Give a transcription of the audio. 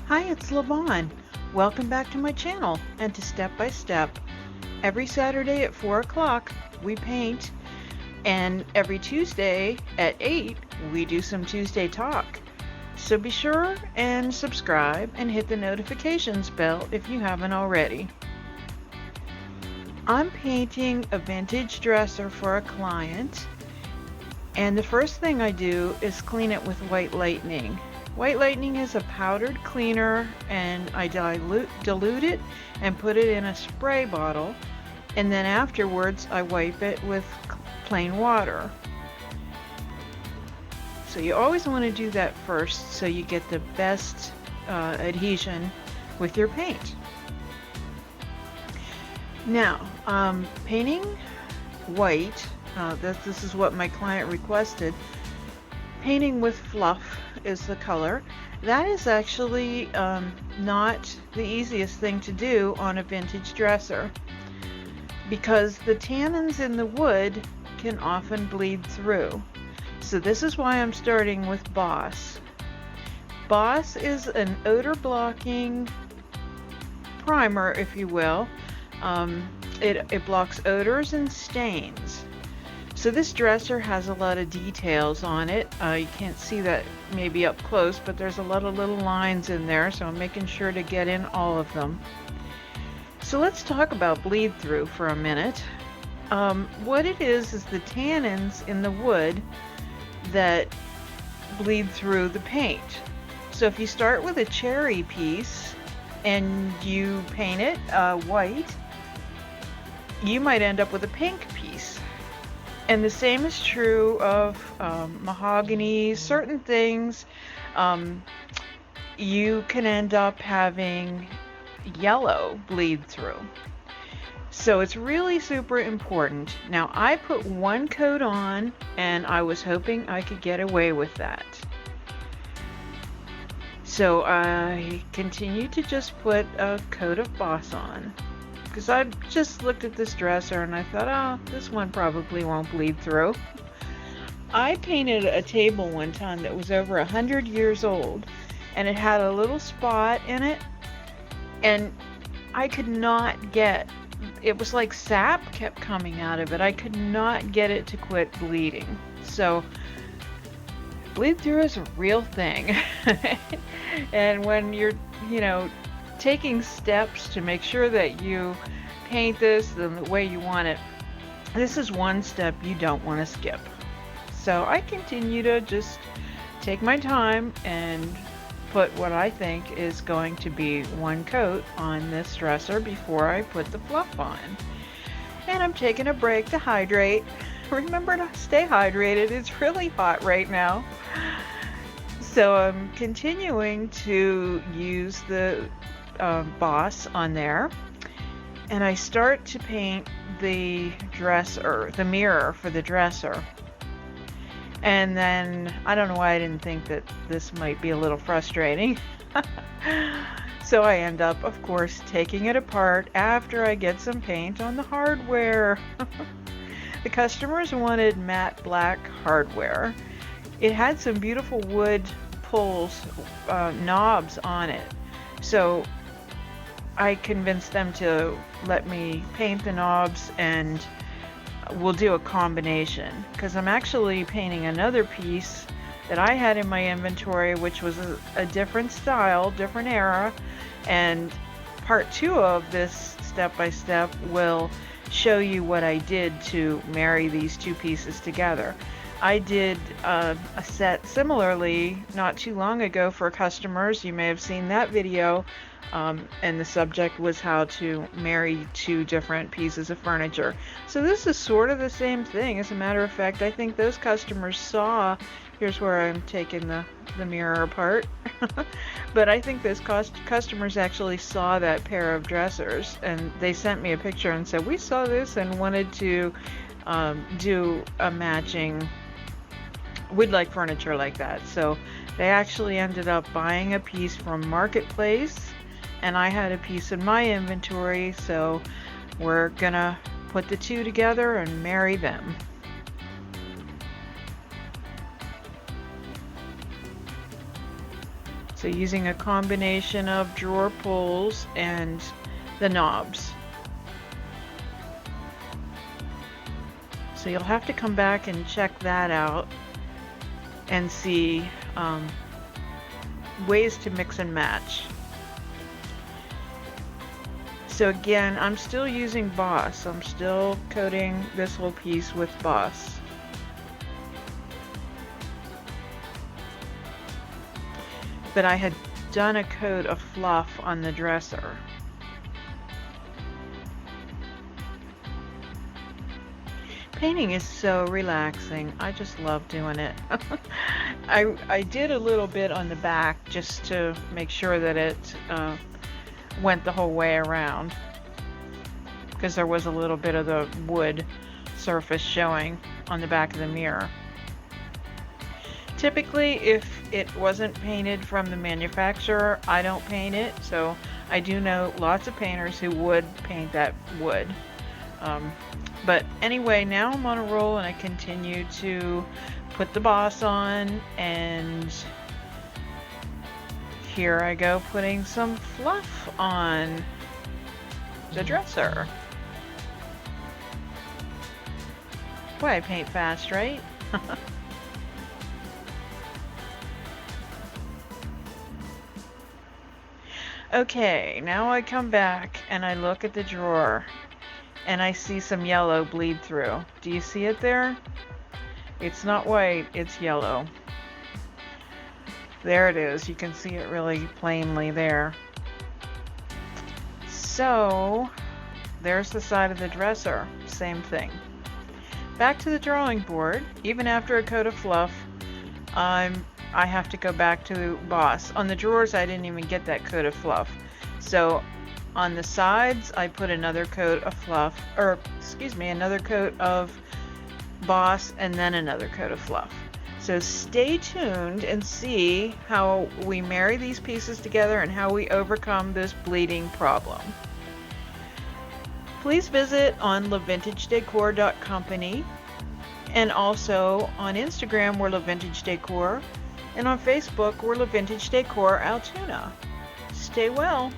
Hi, it's Lavon. Welcome back to my channel and to Step by Step. Every Saturday at 4 o'clock we paint, and every Tuesday at 8 we do some Tuesday talk. So be sure and subscribe and hit the notifications bell if you haven't already. I'm painting a vintage dresser for a client, and the first thing I do is clean it with white lightning. White lightning is a powdered cleaner, and I dilute it and put it in a spray bottle, and then afterwards I wipe it with plain water. So you always want to do that first so you get the best adhesion with your paint. Now, painting white, this is what my client requested. Painting with fluff is the color. That is actually not the easiest thing to do on a vintage dresser, because the tannins in the wood can often bleed through. So this is why I'm starting with Boss. Boss is an odor blocking primer, if you will. It blocks odors and stains. So this dresser has a lot of details on it. You can't see that maybe up close, but there's a lot of little lines in there, so I'm making sure to get in all of them. So let's talk about bleed through for a minute. What it is the tannins in the wood that bleed through the paint. So if you start with a cherry piece and you paint it white, you might end up with a pink piece. And the same is true of mahogany. Certain things, you can end up having yellow bleed through. So it's really super important. Now, I put one coat on, and I was hoping I could get away with that. So I continued to just put a coat of Boss on, because I just looked at this dresser and I thought, oh, this one probably won't bleed through. I painted a table one time that was over 100 years old, and it had a little spot in it, and I could not get, it was like sap kept coming out of it. I could not get it to quit bleeding. So bleed through is a real thing. And when you're, taking steps to make sure that you paint this the way you want it, this is one step you don't want to skip. So I continue to just take my time and put what I think is going to be one coat on this dresser before I put the fluff on. And I'm taking a break to hydrate. Remember to stay hydrated. It's really hot right now. So I'm continuing to use the Boss on there, and I start to paint the dresser, the mirror for the dresser. And then I don't know why I didn't think that this might be a little frustrating. So I end up, of course, taking it apart after I get some paint on the hardware. The customers wanted matte black hardware. It had some beautiful wood pulls, knobs on it. So I convinced them to let me paint the knobs, and we'll do a combination, because I'm actually painting another piece that I had in my inventory, which was a different style, different era, and part 2 of this step-by-step will show you what I did to marry these two pieces together. I did a set similarly not too long ago for customers. You may have seen that video, and the subject was how to marry two different pieces of furniture. So this is sort of the same thing. As a matter of fact, I think those customers saw, here's where I'm taking the mirror apart, but I think those customers actually saw that pair of dressers, and they sent me a picture and said, we saw this and wanted to do a matching, we'd like furniture like that. So they actually ended up buying a piece from Marketplace, and I had a piece in my inventory, so we're gonna put the two together and marry them. So using a combination of drawer pulls and the knobs. So you'll have to come back and check that out and see ways to mix and match. So again, I'm still using Boss. I'm still coating this whole piece with Boss. But I had done a coat of fluff on the dresser. Painting is so relaxing. I just love doing it. I did a little bit on the back just to make sure that it went the whole way around, because there was a little bit of the wood surface showing on the back of the mirror. Typically, if it wasn't painted from the manufacturer, I don't paint it. So I do know lots of painters who would paint that wood. But anyway, now I'm on a roll and I continue to put the Boss on, and here I go putting some fluff on the dresser. Boy, I paint fast, right? Okay, now I come back and I look at the drawer and I see some yellow bleed through. Do you see it there? It's not white, it's yellow. There it is. You can see it really plainly there. So there's the side of the dresser. Same thing. Back to the drawing board. Even after a coat of fluff, I have to go back to Boss. On the drawers, I didn't even get that coat of fluff. So on the sides, I put another coat of fluff, or excuse me, another coat of Boss, and then another coat of fluff. So stay tuned and see how we marry these pieces together and how we overcome this bleeding problem. Please visit on lavintagedecor.company, and also on Instagram we're LaVintage Decor, and on Facebook we're LaVintage Decor Altoona. Stay well.